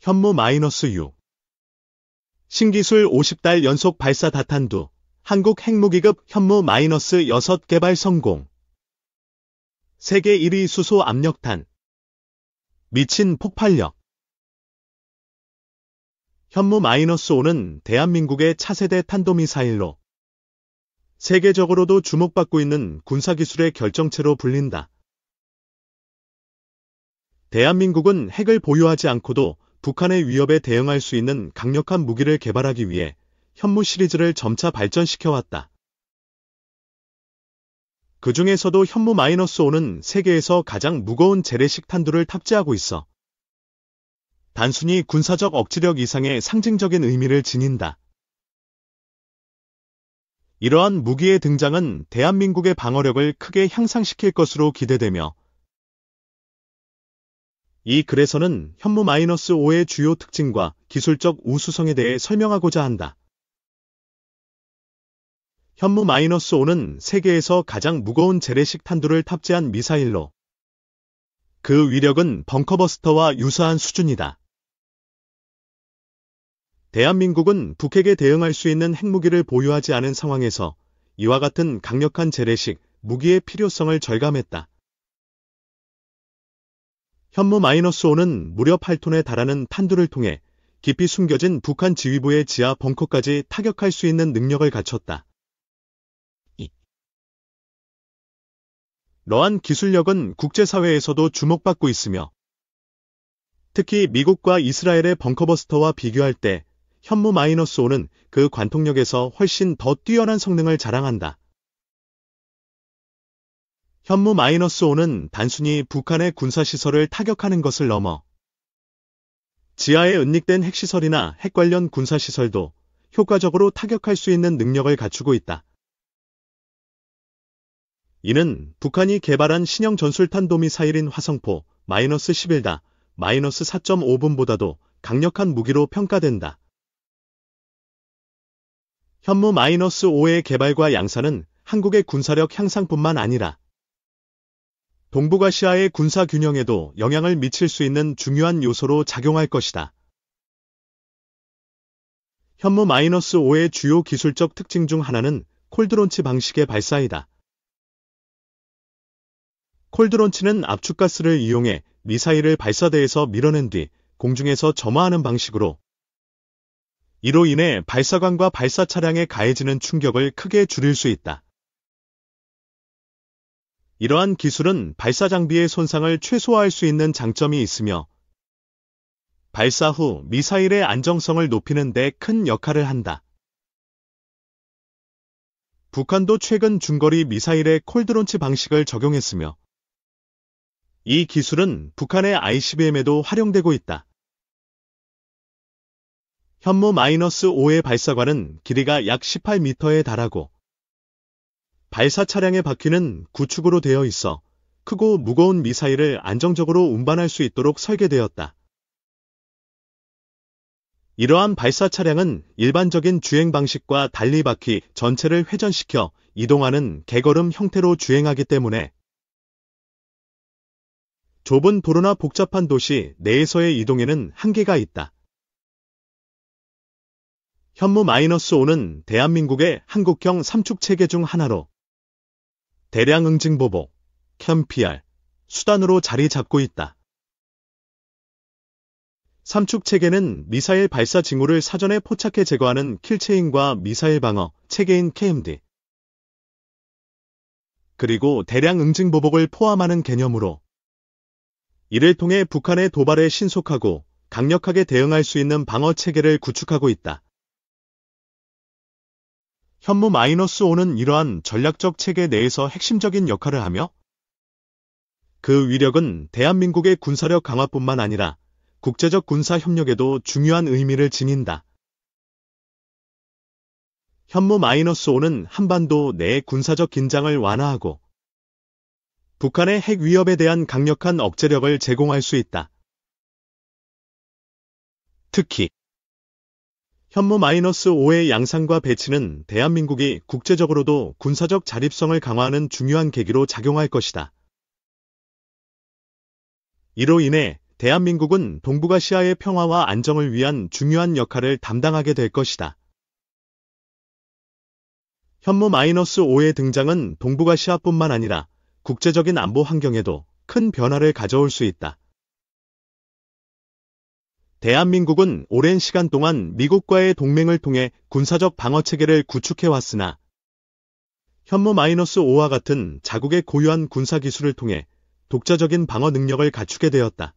현무-6 신기술 50달 연속 발사 다탄두 한국 핵무기급 현무-6 개발 성공. 세계 1위 수소 압력탄. 미친 폭발력. 현무-5는 대한민국의 차세대 탄도미사일로 세계적으로도 주목받고 있는 군사기술의 결정체로 불린다. 대한민국은 핵을 보유하지 않고도 북한의 위협에 대응할 수 있는 강력한 무기를 개발하기 위해 현무 시리즈를 점차 발전시켜왔다. 그 중에서도 현무-5는 세계에서 가장 무거운 재래식 탄두를 탑재하고 있어 단순히 군사적 억지력 이상의 상징적인 의미를 지닌다. 이러한 무기의 등장은 대한민국의 방어력을 크게 향상시킬 것으로 기대되며 이 글에서는 현무-5의 주요 특징과 기술적 우수성에 대해 설명하고자 한다. 현무-5는 세계에서 가장 무거운 재래식 탄두를 탑재한 미사일로 그 위력은 벙커버스터와 유사한 수준이다. 대한민국은 북핵에 대응할 수 있는 핵무기를 보유하지 않은 상황에서 이와 같은 강력한 재래식 무기의 필요성을 절감했다. 현무-5는 무려 8톤에 달하는 탄두를 통해 깊이 숨겨진 북한 지휘부의 지하 벙커까지 타격할 수 있는 능력을 갖췄다. 이러한 기술력은 국제사회에서도 주목받고 있으며 특히 미국과 이스라엘의 벙커버스터와 비교할 때 현무-5는 그 관통력에서 훨씬 더 뛰어난 성능을 자랑한다. 현무-5는 단순히 북한의 군사시설을 타격하는 것을 넘어 지하에 은닉된 핵시설이나 핵 관련 군사시설도 효과적으로 타격할 수 있는 능력을 갖추고 있다. 이는 북한이 개발한 신형 전술탄도미사일인 화성포 -11다, -4.5분보다도 강력한 무기로 평가된다. 현무-5의 개발과 양산은 한국의 군사력 향상뿐만 아니라 동북아시아의 군사 균형에도 영향을 미칠 수 있는 중요한 요소로 작용할 것이다. 현무-5의 주요 기술적 특징 중 하나는 콜드론치 방식의 발사이다. 콜드론치는 압축가스를 이용해 미사일을 발사대에서 밀어낸 뒤 공중에서 점화하는 방식으로 이로 인해 발사관과 발사 차량에 가해지는 충격을 크게 줄일 수 있다. 이러한 기술은 발사 장비의 손상을 최소화할 수 있는 장점이 있으며 발사 후 미사일의 안정성을 높이는 데 큰 역할을 한다. 북한도 최근 중거리 미사일에 콜드론치 방식을 적용했으며 이 기술은 북한의 ICBM에도 활용되고 있다. 현무-5의 발사관은 길이가 약 18m에 달하고 발사 차량의 바퀴는 구축으로 되어 있어 크고 무거운 미사일을 안정적으로 운반할 수 있도록 설계되었다. 이러한 발사 차량은 일반적인 주행 방식과 달리 바퀴 전체를 회전시켜 이동하는 개걸음 형태로 주행하기 때문에 좁은 도로나 복잡한 도시 내에서의 이동에는 한계가 있다. 현무-5는 대한민국의 한국형 삼축체계 중 하나로 대량 응징보복, CAMPR, 수단으로 자리 잡고 있다. 삼축체계는 미사일 발사 징후를 사전에 포착해 제거하는 킬체인과 미사일 방어 체계인 KMD, 그리고 대량 응징보복을 포함하는 개념으로 이를 통해 북한의 도발에 신속하고 강력하게 대응할 수 있는 방어 체계를 구축하고 있다. 현무-5는 이러한 전략적 체계 내에서 핵심적인 역할을 하며 그 위력은 대한민국의 군사력 강화뿐만 아니라 국제적 군사 협력에도 중요한 의미를 지닌다. 현무-5는 한반도 내 군사적 긴장을 완화하고 북한의 핵 위협에 대한 강력한 억제력을 제공할 수 있다. 특히 현무-5의 양산과 배치는 대한민국이 국제적으로도 군사적 자립성을 강화하는 중요한 계기로 작용할 것이다. 이로 인해 대한민국은 동북아시아의 평화와 안정을 위한 중요한 역할을 담당하게 될 것이다. 현무 -5의 등장은 동북아시아뿐만 아니라 국제적인 안보 환경에도 큰 변화를 가져올 수 있다. 대한민국은 오랜 시간 동안 미국과의 동맹을 통해 군사적 방어체계를 구축해왔으나 현무 -5와 같은 자국의 고유한 군사기술을 통해 독자적인 방어 능력을 갖추게 되었다.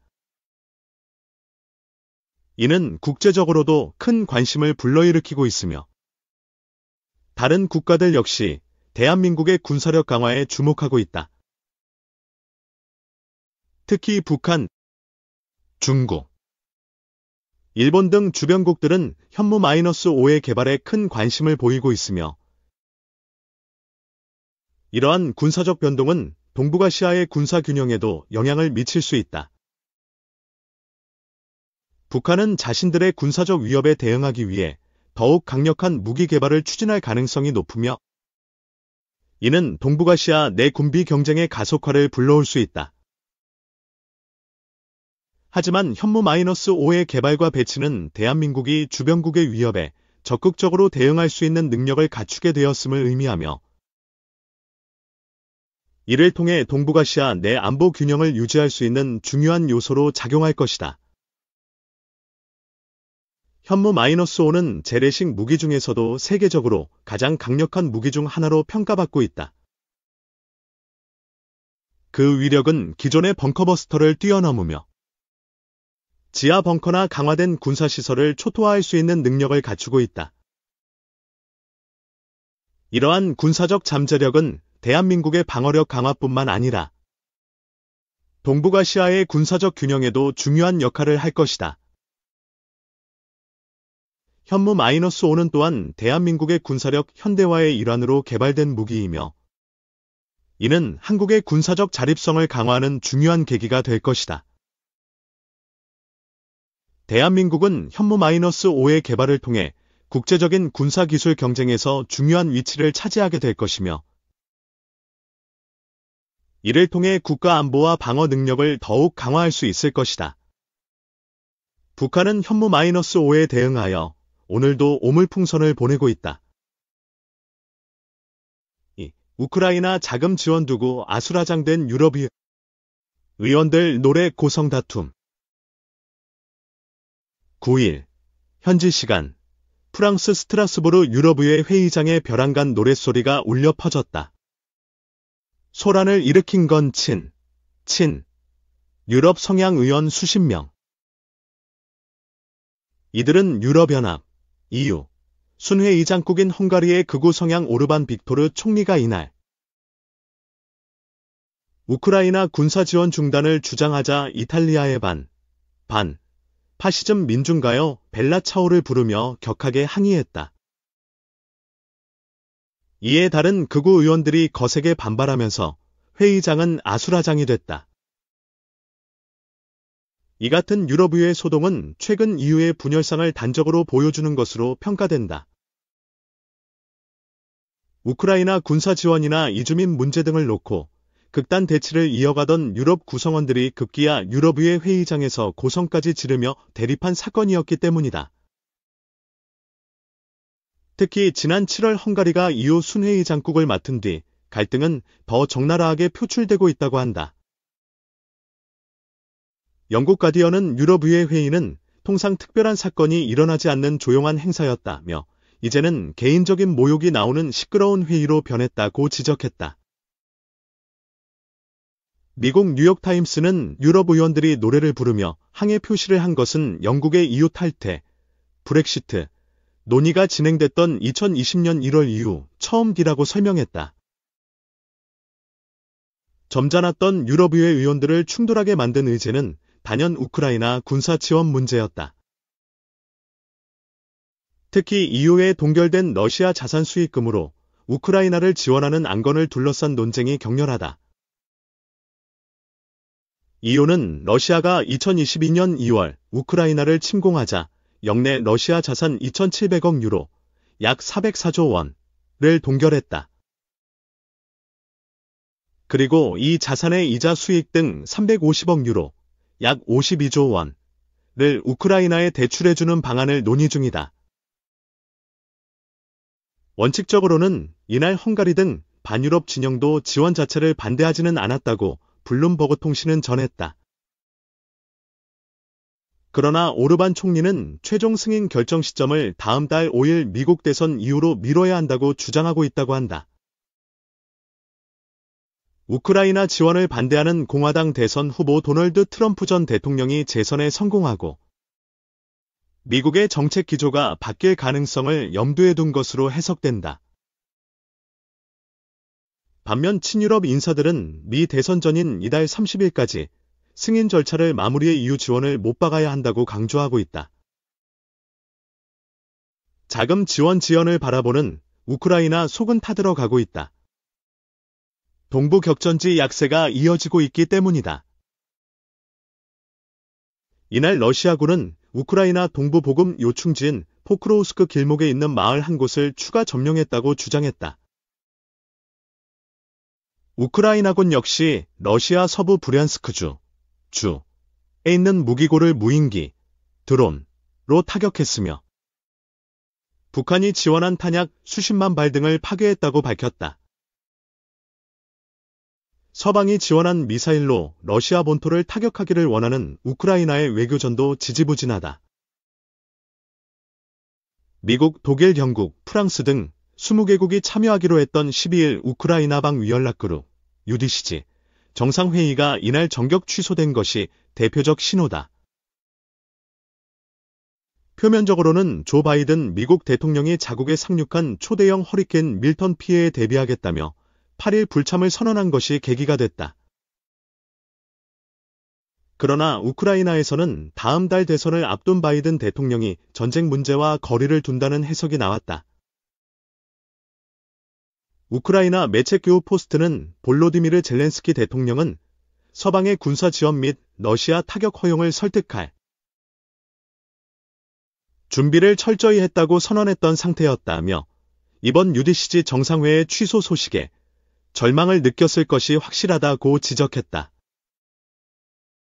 이는 국제적으로도 큰 관심을 불러일으키고 있으며 다른 국가들 역시 대한민국의 군사력 강화에 주목하고 있다. 특히 북한, 중국, 일본 등 주변국들은 현무 -5의 개발에 큰 관심을 보이고 있으며 이러한 군사적 변동은 동북아시아의 군사 균형에도 영향을 미칠 수 있다. 북한은 자신들의 군사적 위협에 대응하기 위해 더욱 강력한 무기 개발을 추진할 가능성이 높으며 이는 동북아시아 내 군비 경쟁의 가속화를 불러올 수 있다. 하지만 현무 -5의 개발과 배치는 대한민국이 주변국의 위협에 적극적으로 대응할 수 있는 능력을 갖추게 되었음을 의미하며 이를 통해 동북아시아 내 안보 균형을 유지할 수 있는 중요한 요소로 작용할 것이다. 현무 -5는 재래식 무기 중에서도 세계적으로 가장 강력한 무기 중 하나로 평가받고 있다. 그 위력은 기존의 벙커버스터를 뛰어넘으며 지하 벙커나 강화된 군사시설을 초토화할 수 있는 능력을 갖추고 있다. 이러한 군사적 잠재력은 대한민국의 방어력 강화뿐만 아니라 동북아시아의 군사적 균형에도 중요한 역할을 할 것이다. 현무 -5는 또한 대한민국의 군사력 현대화의 일환으로 개발된 무기이며 이는 한국의 군사적 자립성을 강화하는 중요한 계기가 될 것이다. 대한민국은 현무 -5의 개발을 통해 국제적인 군사기술 경쟁에서 중요한 위치를 차지하게 될 것이며 이를 통해 국가 안보와 방어 능력을 더욱 강화할 수 있을 것이다. 북한은 현무 -5에 대응하여 오늘도 오물풍선을 보내고 있다. 우크라이나 자금 지원 두고 아수라장된 유럽 의원들 노래 고성 다툼. 9일 현지 시간 프랑스 스트라스부르 유럽의회 회의장에 벼랑간 노랫소리가 울려 퍼졌다. 소란을 일으킨 건 유럽 성향 의원 수십 명. 이들은 유럽연합, EU, 순회의장국인 헝가리의 극우 성향 오르반 빅토르 총리가 이날 우크라이나 군사 지원 중단을 주장하자 이탈리아의 파시즘 민중가요 벨라 차오를 부르며 격하게 항의했다. 이에 다른 극우 의원들이 거세게 반발하면서 회의장은 아수라장이 됐다. 이 같은 유럽의회 소동은 최근 EU의 분열상을 단적으로 보여주는 것으로 평가된다. 우크라이나 군사 지원이나 이주민 문제 등을 놓고 극단 대치를 이어가던 유럽 구성원들이 급기야 유럽의회 회의장에서 고성까지 지르며 대립한 사건이었기 때문이다. 특히 지난 7월 헝가리가 EU 순회의장국을 맡은 뒤 갈등은 더 적나라하게 표출되고 있다고 한다. 영국 가디언은 유럽의회 회의는 통상 특별한 사건이 일어나지 않는 조용한 행사였다며 이제는 개인적인 모욕이 나오는 시끄러운 회의로 변했다고 지적했다. 미국 뉴욕타임스는 유럽 의원들이 노래를 부르며 항해 표시를 한 것은 영국의 EU 탈퇴, 브렉시트, 논의가 진행됐던 2020년 1월 이후 처음이라고 설명했다. 점잖았던 유럽의회 의원들을 충돌하게 만든 의제는 단연 우크라이나 군사 지원 문제였다. 특히 EU에 동결된 러시아 자산 수익금으로 우크라이나를 지원하는 안건을 둘러싼 논쟁이 격렬하다. EU는 러시아가 2022년 2월 우크라이나를 침공하자 역내 러시아 자산 2,700억 유로, 약 404조 원을 동결했다. 그리고 이 자산의 이자 수익 등 350억 유로, 약 52조 원을 우크라이나에 대출해주는 방안을 논의 중이다. 원칙적으로는 이날 헝가리 등 반유럽 진영도 지원 자체를 반대하지는 않았다고 블룸버그 통신은 전했다. 그러나 오르반 총리는 최종 승인 결정 시점을 다음 달 5일 미국 대선 이후로 미뤄야 한다고 주장하고 있다고 한다. 우크라이나 지원을 반대하는 공화당 대선 후보 도널드 트럼프 전 대통령이 재선에 성공하고 미국의 정책 기조가 바뀔 가능성을 염두에 둔 것으로 해석된다. 반면 친유럽 인사들은 미 대선 전인 이달 30일까지 승인 절차를 마무리해 EU 지원을 못 박아야 한다고 강조하고 있다. 자금 지원 지연을 바라보는 우크라이나 속은 타들어 가고 있다. 동부 격전지 약세가 이어지고 있기 때문이다. 이날 러시아군은 우크라이나 동부 보급 요충지인 포크로우스크 길목에 있는 마을 한 곳을 추가 점령했다고 주장했다. 우크라이나군 역시 러시아 서부 브리안스크주에 있는 무기고를 무인기, 드론으로 타격했으며 북한이 지원한 탄약 수십만 발 등을 파괴했다고 밝혔다. 서방이 지원한 미사일로 러시아 본토를 타격하기를 원하는 우크라이나의 외교전도 지지부진하다. 미국, 독일, 영국, 프랑스 등 20개국이 참여하기로 했던 12일 우크라이나방 위연락그룹 UDCG 정상회의가 이날 전격 취소된 것이 대표적 신호다. 표면적으로는 조 바이든 미국 대통령이 자국에 상륙한 초대형 허리케인 밀턴 피해에 대비하겠다며 8일 불참을 선언한 것이 계기가 됐다. 그러나 우크라이나에서는 다음 달 대선을 앞둔 바이든 대통령이 전쟁 문제와 거리를 둔다는 해석이 나왔다. 우크라이나 매체 기후 포스트는 볼로디미르 젤렌스키 대통령은 서방의 군사 지원 및 러시아 타격 허용을 설득할 준비를 철저히 했다고 선언했던 상태였다며 이번 UDCG 정상회의 취소 소식에 절망을 느꼈을 것이 확실하다고 지적했다.